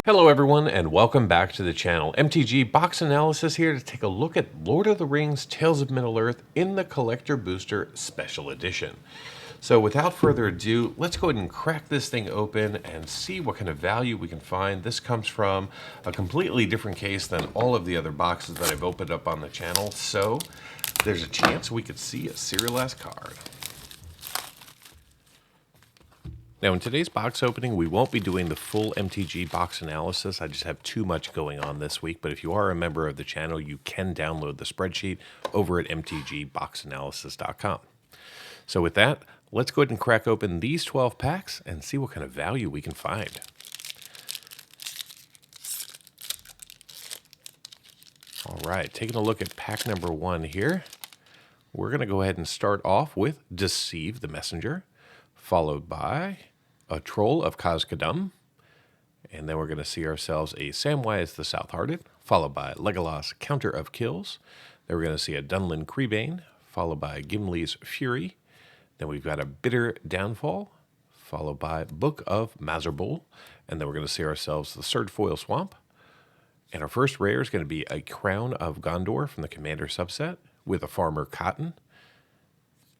Hello everyone and welcome back to the channel. MTG Box Analysis here to take a look at Lord of the Rings Tales of Middle-earth in the Collector Booster Special Edition. So without further ado, let's go ahead and crack this thing open and see what kind of value we can find. This comes from a completely different case than all of the other boxes that I've opened up on the channel, so there's a chance we could see a serialized card. Now in today's box opening, we won't be doing the full MTG box analysis. I just have too much going on this week, but if you are a member of the channel, you can download the spreadsheet over at mtgboxanalysis.com. So with that, let's go ahead and crack open these 12 packs and see what kind of value we can find. All right, taking a look at pack number 1 here. We're going to go ahead and start off with Deceive the Messenger, followed by a Troll of Khazad-dûm, and then we're going to see ourselves a Samwise the South-Hearted, followed by Legolas Counter of Kills. Then we're going to see a Dunlin Creebane, followed by Gimli's Fury. Then we've got a Bitter Downfall, followed by Book of Mazarbul, and then we're going to see ourselves the Surgefoil Swamp. And our first rare is going to be a Crown of Gondor from the Commander subset with a Farmer Cotton.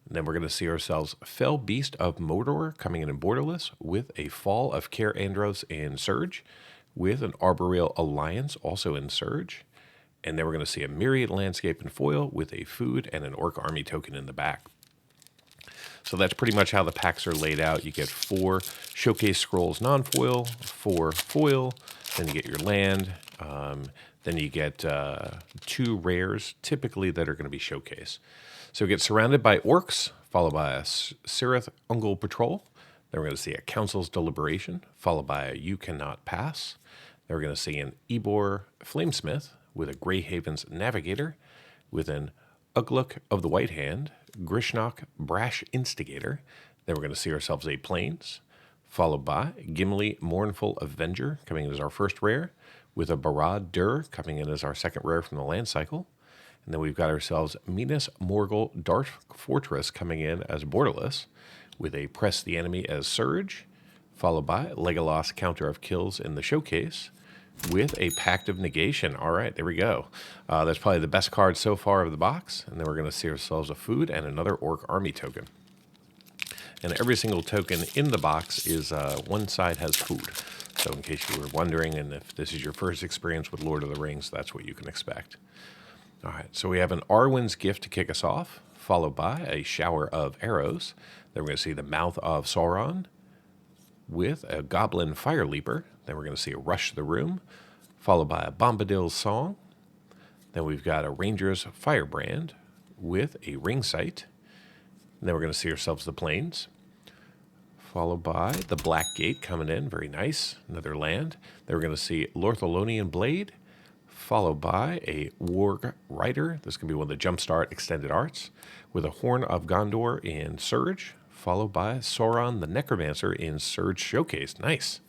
And then we're going to see ourselves Fell Beast of Mordor coming in Borderless with a Fall of Caer Andros in Surge, with an Arboreal Alliance also in Surge. And then we're going to see a Myriad Landscape in foil with a Food and an Orc Army token in the back. So that's pretty much how the packs are laid out. You get 4 Showcase Scrolls non-foil, 4 foil, then you get your land, then you get 2 rares, typically that are going to be Showcase. So we get Surrounded by Orcs, followed by a Cirith Ungol Patrol. Then we're going to see a Council's Deliberation, followed by a You Cannot Pass. Then we're going to see an Ebor Flamesmith with a Greyhaven's Navigator, with an Ugluk of the White Hand, Grishnok Brash Instigator. Then we're going to see ourselves a Plains, followed by Gimli Mournful Avenger, coming in as our first rare, with a Barad Dur coming in as our second rare from the land cycle. And then we've got ourselves Minas Morgul Dark Fortress coming in as Borderless, with a Press the Enemy as Surge, followed by Legolas Counter of Kills in the Showcase, with a Pact of Negation. All right, there we go. That's probably the best card so far of the box. And then we're going to see ourselves a Food and another Orc Army token. And every single token in the box is one side has food. So in case you were wondering, and if this is your first experience with Lord of the Rings, that's what you can expect. All right, so we have an Arwen's Gift to kick us off, followed by a Shower of Arrows. Then we're going to see the Mouth of Sauron with a Goblin Fire Leaper. Then we're going to see a Rush the Room, followed by a Bombadil's Song. Then we've got a Ranger's Firebrand with a Ring Sight. And then we're going to see ourselves the Plains, followed by the Black Gate coming in. Very nice. Another land. Then we're going to see Lortholonian Blade, followed by a Warg Rider. This is going to be one of the Jumpstart extended arts, with a Horn of Gondor in Surge, followed by Sauron the Necromancer in Surge Showcase. Nice.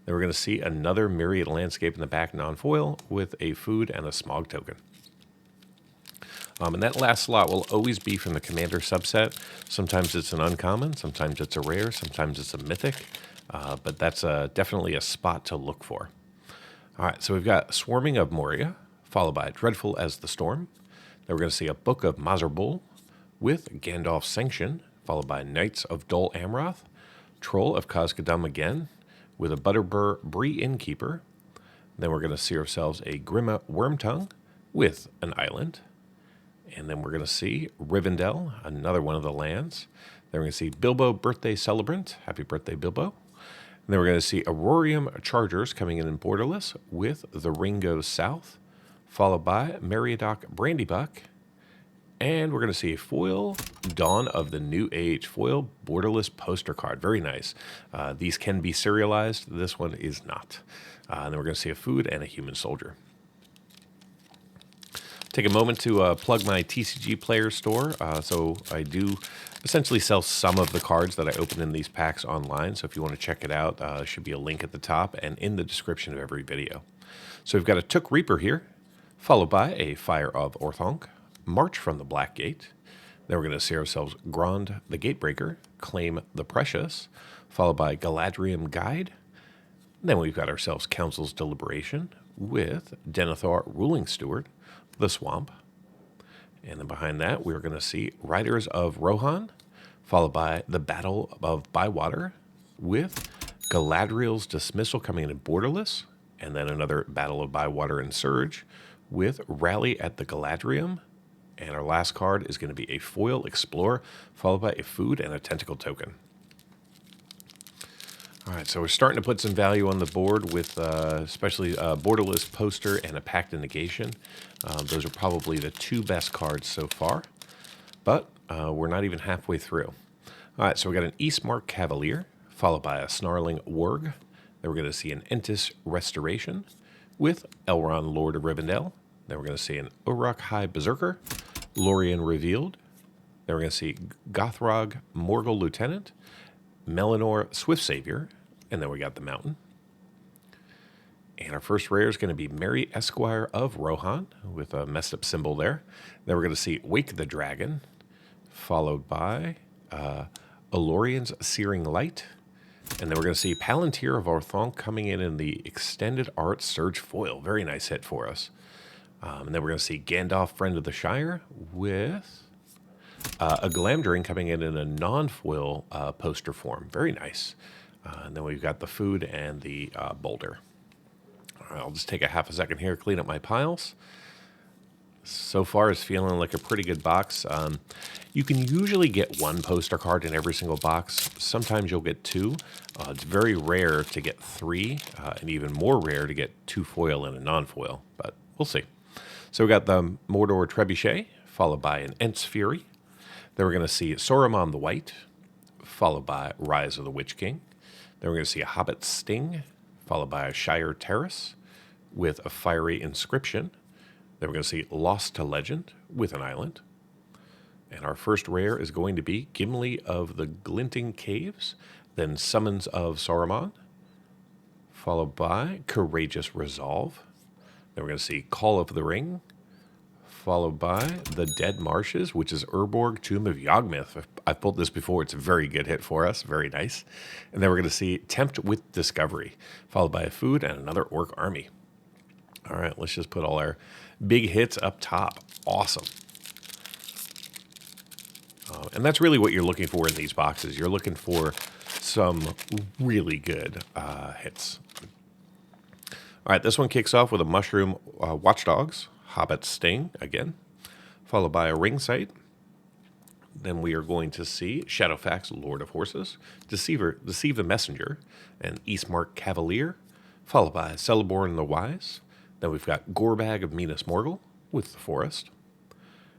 Then we're going to see another Myriad Landscape in the back non-foil with a Food and a Smog token. And that last slot will always be from the Commander subset. Sometimes it's an uncommon, sometimes it's a rare, sometimes it's a mythic, but that's definitely a spot to look for. All right, so we've got Swarming of Moria, followed by Dreadful as the Storm. Then we're going to see a Book of Mazarbul with Gandalf's Sanction, followed by Knights of Dol Amroth, Troll of Khazad-dûm again, with a Butterbur Bree Innkeeper. Then we're going to see ourselves a Grima Wormtongue with an island. And then we're going to see Rivendell, another one of the lands. Then we're going to see Bilbo Birthday Celebrant. Happy birthday, Bilbo. And then we're going to see Aurorium Chargers coming in Borderless with The Ring Goes South, followed by Meriadoc Brandybuck. And we're going to see a foil Dawn of the New Age, foil Borderless poster card. Very nice. These can be serialized. This one is not. And then we're going to see a Food and a Human Soldier. Take a moment to plug my TCG Player store. So I do essentially sell some of the cards that I open in these packs online. So if you want to check it out, there should be a link at the top and in the description of every video. So we've got a Took Reaper here, followed by a Fire of Orthanc, March from the Black Gate. Then we're going to see ourselves Grond the Gatebreaker, Claim the Precious, followed by Galadriel Guide, Then we've got ourselves Council's Deliberation with Denethor, Ruling Steward, the Swamp. And then behind that, we're going to see Riders of Rohan, followed by the Battle of Bywater with Galadriel's Dismissal coming in at Borderless, and then another Battle of Bywater and Surge with Rally at the Galadrium. And our last card is going to be a Foil Explorer, followed by a Food and a Tentacle token. All right, so we're starting to put some value on the board with especially a Borderless Poster and a Pact of Negation. Those are probably the two best cards so far, but we're not even halfway through. All right, so we got an Eastmark Cavalier, followed by a Snarling Warg. Then we're going to see an Entis Restoration with Elrond, Lord of Rivendell. Then we're going to see an Uruk High Berserker, Lorien Revealed. Then we're going to see Gothrog, Morgul Lieutenant, Melanor, Swift Savior, and then we got the Mountain. And our first rare is going to be Merry Esquire of Rohan, with a messed up symbol there. Then we're going to see Wake the Dragon, followed by Alorian's Searing Light. And then we're going to see Palantir of Orthanc coming in the Extended Art Surge Foil. Very nice hit for us. And then we're going to see Gandalf, Friend of the Shire, with a Glamdring coming in a non-foil poster form. Very nice. And then we've got the Food and the Boulder. All right, I'll just take a half a second here, clean up my piles. So far, it's feeling like a pretty good box. You can usually get one poster card in every single box. Sometimes you'll get two. It's very rare to get three, and even more rare to get two foil and a non-foil, but we'll see. So we got the Mordor Trebuchet, followed by an Ents Fury. Then we're going to see Saruman the White, followed by Rise of the Witch King. Then we're going to see a Hobbit Sting, followed by a Shire Terrace with a Fiery Inscription. Then we're going to see Lost to Legend with an island. And our first rare is going to be Gimli of the Glinting Caves, then Summons of Saruman, followed by Courageous Resolve. Then we're going to see Call of the Ring, followed by The Dead Marshes, which is Urborg, Tomb of Yawgmoth. I've pulled this before. It's a very good hit for us. Very nice. And then we're going to see Tempt with Discovery, followed by a Food and another Orc Army. All right, let's just put all our big hits up top. Awesome. And that's really what you're looking for in these boxes. You're looking for some really good hits. All right, this one kicks off with a Mushroom Watchdogs, Hobbit Sting again, followed by a Ring Sight. Then we are going to see Shadowfax, Lord of Horses, Deceive the Messenger, and Eastmark Cavalier, followed by Celeborn the Wise. Then we've got Gorbag of Minas Morgul with the Forest.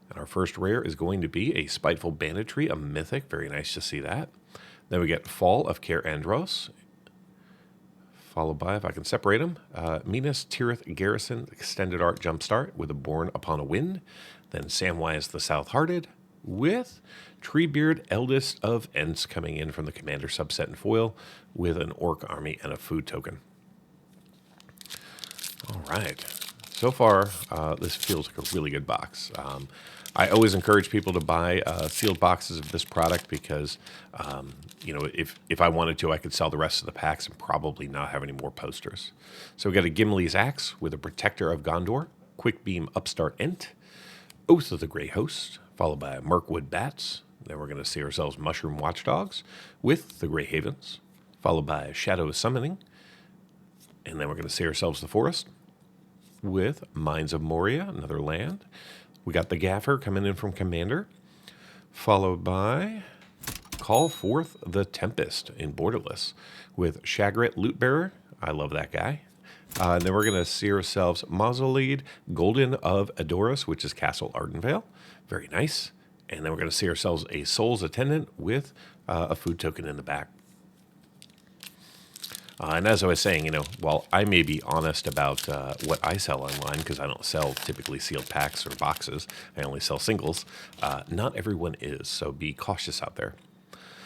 And our first rare is going to be a Spiteful Banditry, a Mythic. Very nice to see that. Then we get Fall of Caer Andros, followed by, if I can separate them, Minas Tirith Garrison Extended Art Jumpstart with a Born Upon a Wind. Then Samwise the South-Hearted with Treebeard Eldest of Ents coming in from the Commander subset in foil with an Orc Army and a Food token. All right. So far, this feels like a really good box. I always encourage people to buy sealed boxes of this product because, if I wanted to, I could sell the rest of the packs and probably not have any more posters. So we got a Gimli's Axe with a Protector of Gondor, Quick Beam Upstart Ent, Oath of the Grey Host, followed by Mirkwood Bats. Then we're going to see ourselves Mushroom Watchdogs with the Grey Havens, followed by Shadow Summoning. And then we're going to see ourselves the Forest with Mines of Moria, another land. We got the Gaffer coming in from Commander, followed by Call Forth the Tempest in Borderless with Shagret Lootbearer. I love that guy. And then we're going to see ourselves Mausolide, Golden of Adoris, which is Castle Ardenvale. Very nice. And then we're going to see ourselves a Soul's Attendant with a food token in the back. And as I was saying, while I may be honest about what I sell online, because I don't sell typically sealed packs or boxes, I only sell singles, not everyone is, so be cautious out there.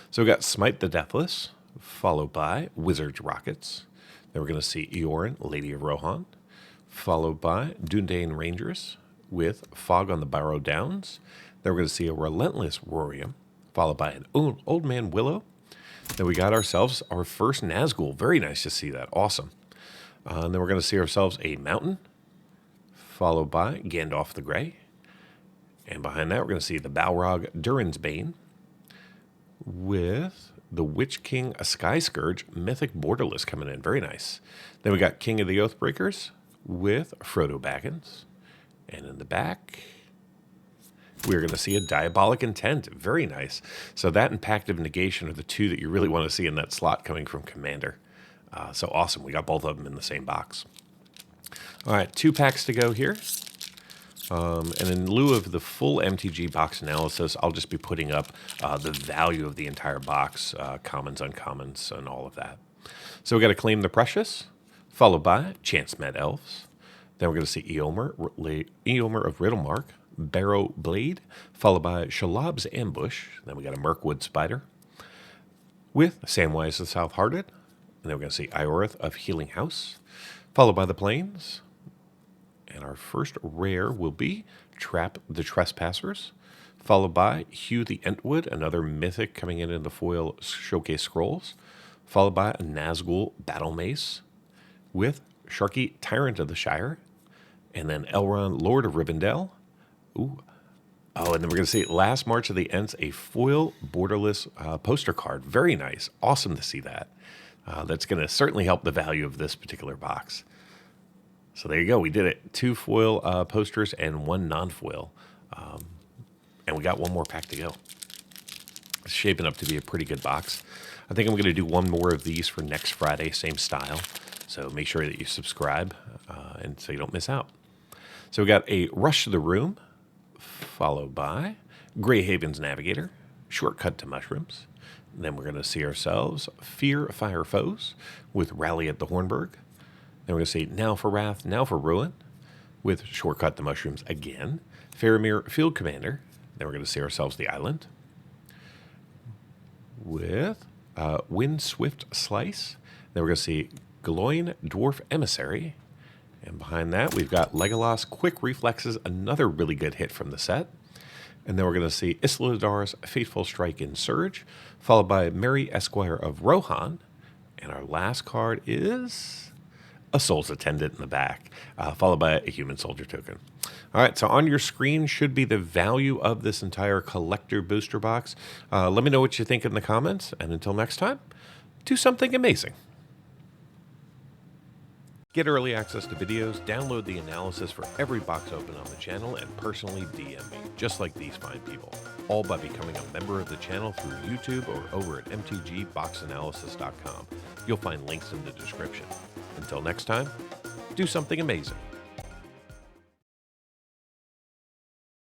So we got Smite the Deathless, followed by Wizard's Rockets. Then we're going to see Eorin, Lady of Rohan, followed by Dundane Rangers with Fog on the Barrow Downs. Then we're going to see a Relentless Rorium, followed by an Old Man Willow. Then we got ourselves our first Nazgul. Very nice to see that. Awesome. And then we're going to see ourselves a Mountain, followed by Gandalf the Grey. And behind that, we're going to see the Balrog Durin's Bane with the Witch King, a Sky Scourge, Mythic Borderless coming in. Very nice. Then we got King of the Oathbreakers with Frodo Baggins. And in the back, we're going to see a Diabolic Intent. Very nice. So that and Pact of Negation are the two that you really want to see in that slot coming from Commander. So awesome. We got both of them in the same box. All right, 2 packs to go here. And in lieu of the full MTG box analysis, I'll just be putting up the value of the entire box, commons, uncommons, and all of that. So we got to Claim the Precious, followed by Chance Met Elves. Then we're going to see Eomer of Riddlemark, Barrow Blade, followed by Shalab's Ambush. Then we got a Mirkwood Spider with Samwise the South-Hearted. And then we're going to see Ioreth of Healing House, followed by the Plains. And our first rare will be Trap the Trespassers, followed by Hugh the Entwood, another mythic coming in the foil showcase scrolls, followed by a Nazgul Battle Mace with Sharky Tyrant of the Shire, and then Elrond Lord of Rivendell. Ooh. Oh, and then we're going to see Last March of the Ents, a foil borderless poster card. Very nice. Awesome to see that. That's going to certainly help the value of this particular box. So there you go. We did it. 2 foil posters and 1 non-foil. And we got 1 more pack to go. It's shaping up to be a pretty good box. I think I'm going to do 1 more of these for next Friday, same style. So make sure that you subscribe and so you don't miss out. So we got a Rush to the Room, followed by Greyhaven's Navigator, Shortcut to Mushrooms. And then we're going to see ourselves Fear Fire Foes with Rally at the Hornburg. Then we're going to see Now for Wrath, Now for Ruin with Shortcut to Mushrooms again. Faramir Field Commander. Then we're going to see ourselves the Island with Windswift Slice. Then we're going to see Gloin Dwarf Emissary. And behind that, we've got Legolas Quick Reflexes, another really good hit from the set. And then we're going to see Isildar's Fateful Strike in Surge, followed by Merry Esquire of Rohan. And our last card is a Soul's Attendant in the back, followed by a Human Soldier token. All right, so on your screen should be the value of this entire collector booster box. Let me know what you think in the comments. And until next time, do something amazing. Get early access to videos, download the analysis for every box open on the channel, and personally DM me, just like these fine people, all by becoming a member of the channel through YouTube or over at mtgboxanalysis.com. You'll find links in the description. Until next time, do something amazing.